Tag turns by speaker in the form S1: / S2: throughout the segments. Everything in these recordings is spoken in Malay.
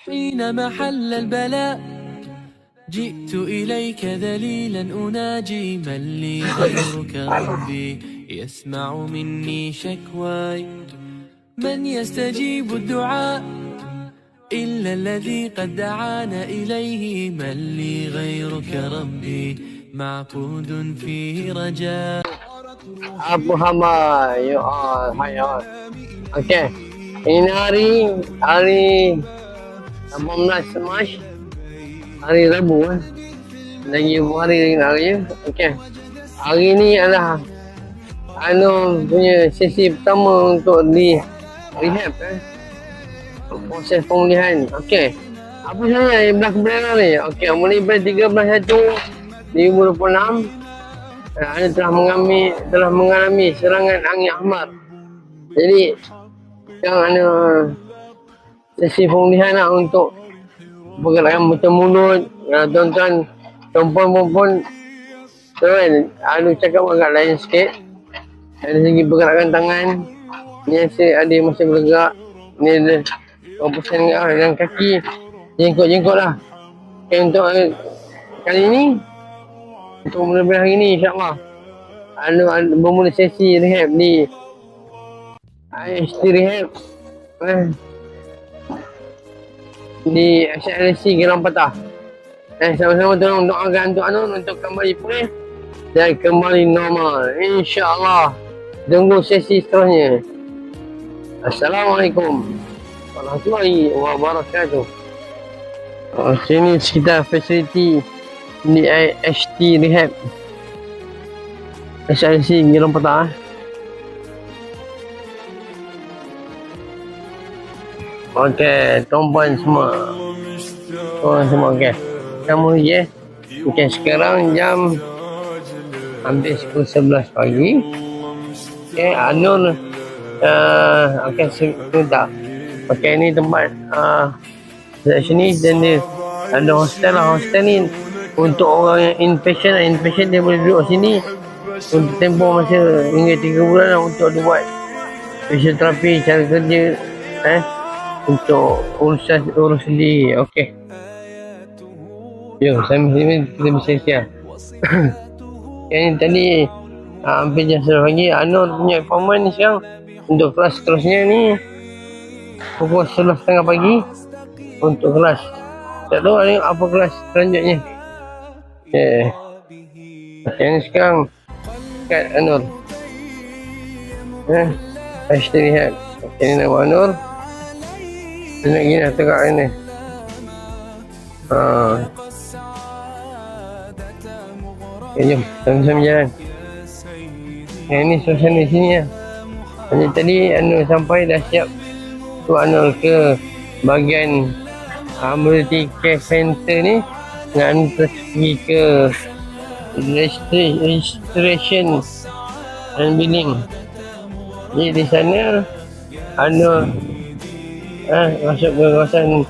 S1: حين محل البلاء جئت إليك ذليلا أناجي من لي غيرك ربي يسمع مني شكواي من يستجيب الدعاء إلا الذي قد دعانا إليه من لي غيرك ربي معقود فيه رجاء.
S2: Apa khabar? You all, hi all. Okay. Ini hari 18 Mac, hari Rabu lagi hari ya. Okay. Hari ni adalah punya sesi pertama untuk di rehab proses pemulihan. Okay. Apa sahaja yang berlaku belakang ni? Okay, mulai pada 13/1/2026 anda telah mengalami serangan angin ahmar. Jadi yang anda sesi pemulihan lah untuk pergerakan betul mulut. Tuan-tuan, perempuan-perempuan anda cakap agak lain sikit. Dari segi pergerakan tangan ni ada masih bergerak. Ni ada perempuan dengan kaki jengkot-jengkot lah. Okay, untuk kali ni, untuk mula-mula hari ni insyaAllah bermula sesi rehab di IHT Rehab di SLC Gelang Patah. Sama-sama tolong doakan untuk untuk kembali pulih dan kembali normal insyaAllah. Tunggu sesi seterusnya. Assalamualaikum warahmatullahi wabarakatuh. Sini sekitar fasiliti di IHT Rehab SLC Gelang Patah. Okey, tuan-puan semua. Okey. Kamu je. Okey, sekarang jam hampir pukul 11 pagi. Okey, Anur okey, sebentar. Okey, ni tempat sini dan dia ada hostel lah. Hostel ni untuk orang yang inpatient dia boleh duduk sini untuk tempoh masa hingga 3 bulan lah untuk dia buat fisioterapi, cara kerja untuk urus sendiri. Okey. Jom, kita bisa siap. Yang tadi hampir jam 11 pagi. Anur punya appointment ni sekarang untuk kelas seterusnya ni pukul 11.30 pagi untuk kelas. Tak tahu apa kelas selanjutnya. Okay. Yang ni sekarang kat Anur. Hashtag Rehab. Okay, ni nama Anur. Dia nak gini lah tegak ni. Okay, jom. Sama-sama jalan. Yang ni suasana sini lah. Macam tadi Anur sampai dah siap tu Anur ke bahagian Multi Care Center ni dengan pergi ke registration and billing. Jadi di sana Anur masuk ke kawasan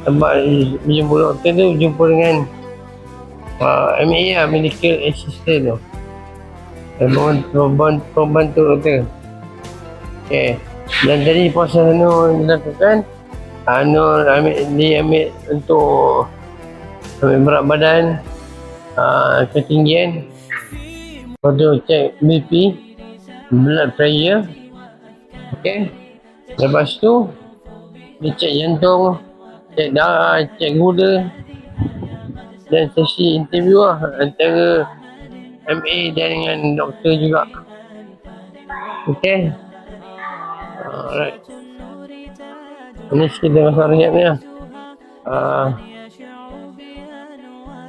S2: tempat berjumpa doktor tu, jumpa dengan MA lah, medical assistant tu, pembantu doktor. Okay. Dan tadi proses Anur dilakukan, Anur diambil untuk ambil berat badan, ketinggian, lepas tu cek BP, blood pressure. Okay. Lepas tu dia cek jantung, cek darah, cek gula dan sesi interview lah antara MA dan dengan doktor juga. Okay. Alright. Ini sekitar masa rehab ni lah.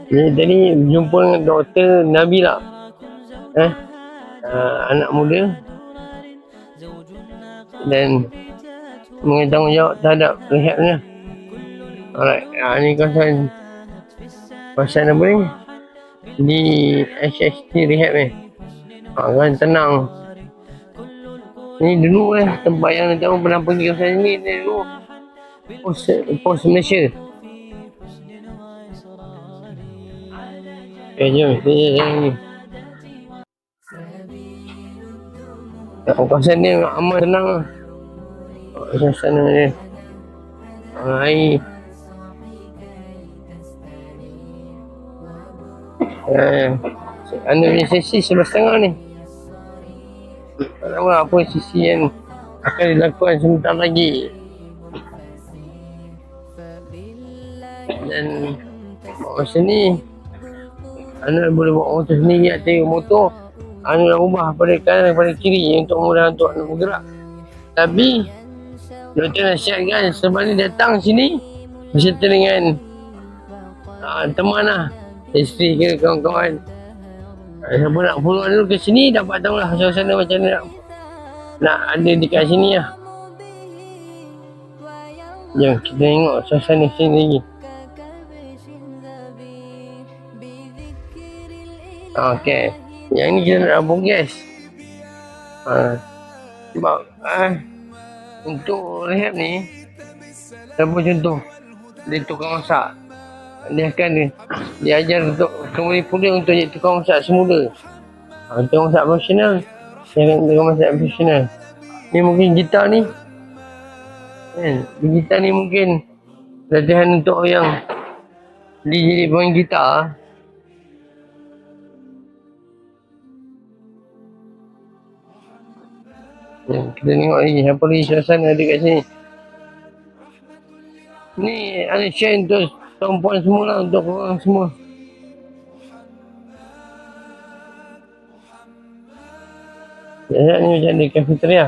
S2: Ni tadi jumpa dengan Dr. Nabila, anak muda dan mengambil tanggungjawab terhadap rehab ni. Alright, ni kawasan apa ni? Di SHT Rehab ni. Kan tenang. Ni dulu tempat yang tahu pernah pergi kawasan ni dulu. Pos Malaysia. Okay, jom. Ni. Kawasan ni aman, tenang. Kawasan ni. Air Punya sesi 11.30 ni. Tak tahu lah apa sesi yang akan dilakukan sebentar lagi. Dan masa ni anda boleh bawa motor sendiri atau motor anda dah ubah pada kanan pada kiri untuk mudah untuk anda bergerak. Tapi doktor nasihatkan sebab ni datang sini berserta dengan teman lah, isteri ke kawan-kawan. Siapa nak follow dulu ke sini dapat tahu lah suasana macam mana nak ada dekat sini lah. Jom kita tengok suasana sini lagi. Okey, yang ni kita nak abang gas. Sebab untuk rehab ni, apa contoh dia tukang masak, dia akan dia ajar untuk kembali pula untuk jadi tukang masak semula. Tukang masak profesional, dia akan tukang masak profesional. Ni mungkin gitar ni kan, gitar ni mungkin latihan untuk yang dia jadi pemain gitar. Kita tengok lagi apa lagi suasana ada kat sini. Ni ada share untuk tuan-puan semua lah, untuk korang semua. Biasa ni macam ada cafeteria.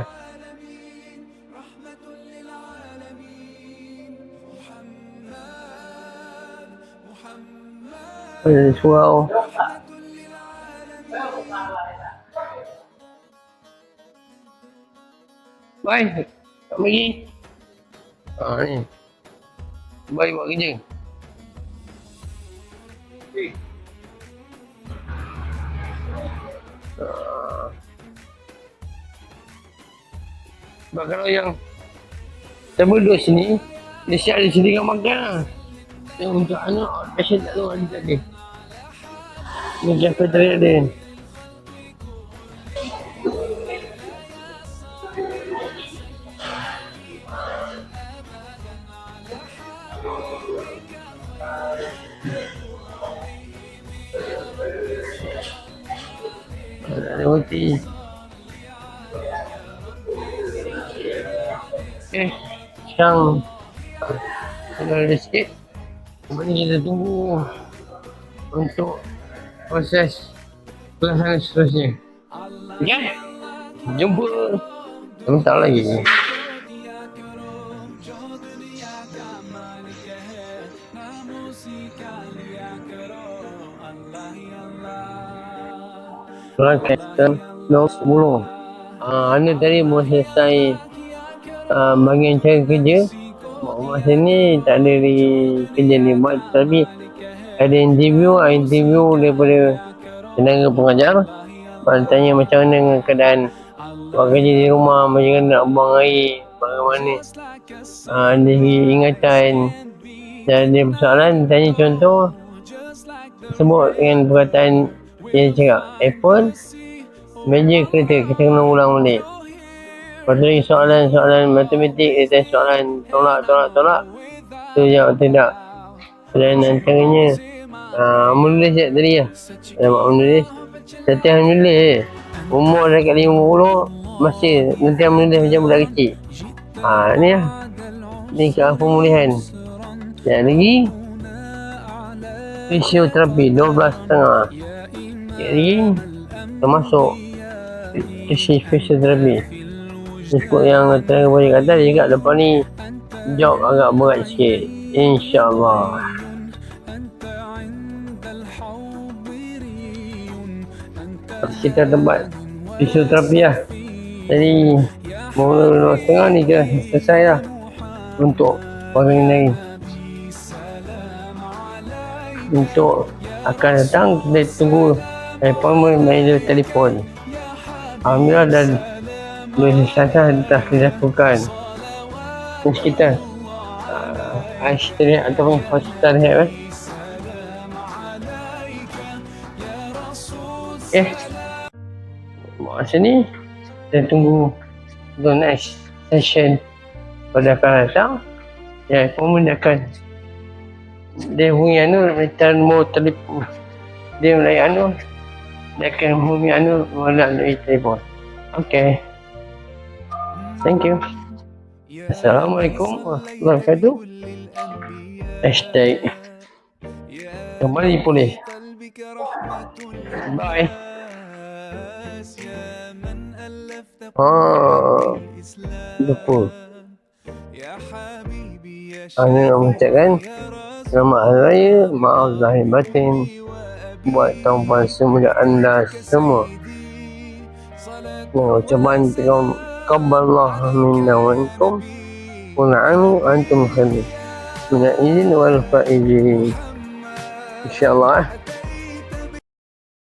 S2: Ada surau. Bye. Tak pergi. Ni. Bye buat kerja. Sebab kalau yang saya duduk sini, dia siap disediakan makan lah. Yang untuk anak, passion tak tahu ada tak ada. Ni cafeteria dia. Ada roti. Sekarang ada sikit. Lepas ni kita tunggu untuk proses pelaksanaan seterusnya. Okay? Jumpa sebentar lagi. Soalan question nombor 10. Anda tadi mau selesai bahagian cara kerja. Masa ni tak ada di kerja ni buat, tapi ada interview daripada tenaga pengajar. Tanya macam mana dengan keadaan buat kerja di rumah, macam mana nak buang air, bagaimana ada ingatan. Dan ada persoalan, tanya contoh, sebut dengan perkataan dia cakap apple, meja, kereta, kita kena ulang balik. Lepas tu lagi soalan matematik, dia tanya soalan tolak. Tu jawab tidak. Dan antaranya menulis je tadi lah. Nampak menulis, latihan menulis. Umur dekat 50 masih latihan menulis macam budak kecil. Ni lah, ni ke pemulihan. Dan lagi fisioterapi 12.5. Jadi termasuk sesi fisioterapi. Sebab yang tenaga banyak kata dia cakap lepas ni job agak berat sikit, InsyaAllah. Kita tempat fisioterapi lah. Jadi mula 2.30 ni dah selesai lah untuk orang lain. Untuk akan datang kita tunggu appointment melalui telefon. Alhamdulillah dan bersasaran telah dilakukan di sekitar Aisyah ataupun hospital rehab. Masa ni kita tunggu the next session pada akan datang. Ya, appointment akan dia punya nombor telefon dia mulai dia akan hubungi melalui telefon. Okey. Thank you. Assalamualaikum warahmatullahi wabarakatuh. Hashtag kembali pulih. Bye. Lupa. Ana nak mengucapkan selamat hari raya, maaf zahir batin buat tuan-puan semua anda semua. Ucapan taqabbalallahu minna wa minkum wa na'amu antum khair. Minal izin wal faizin. InsyaAllah.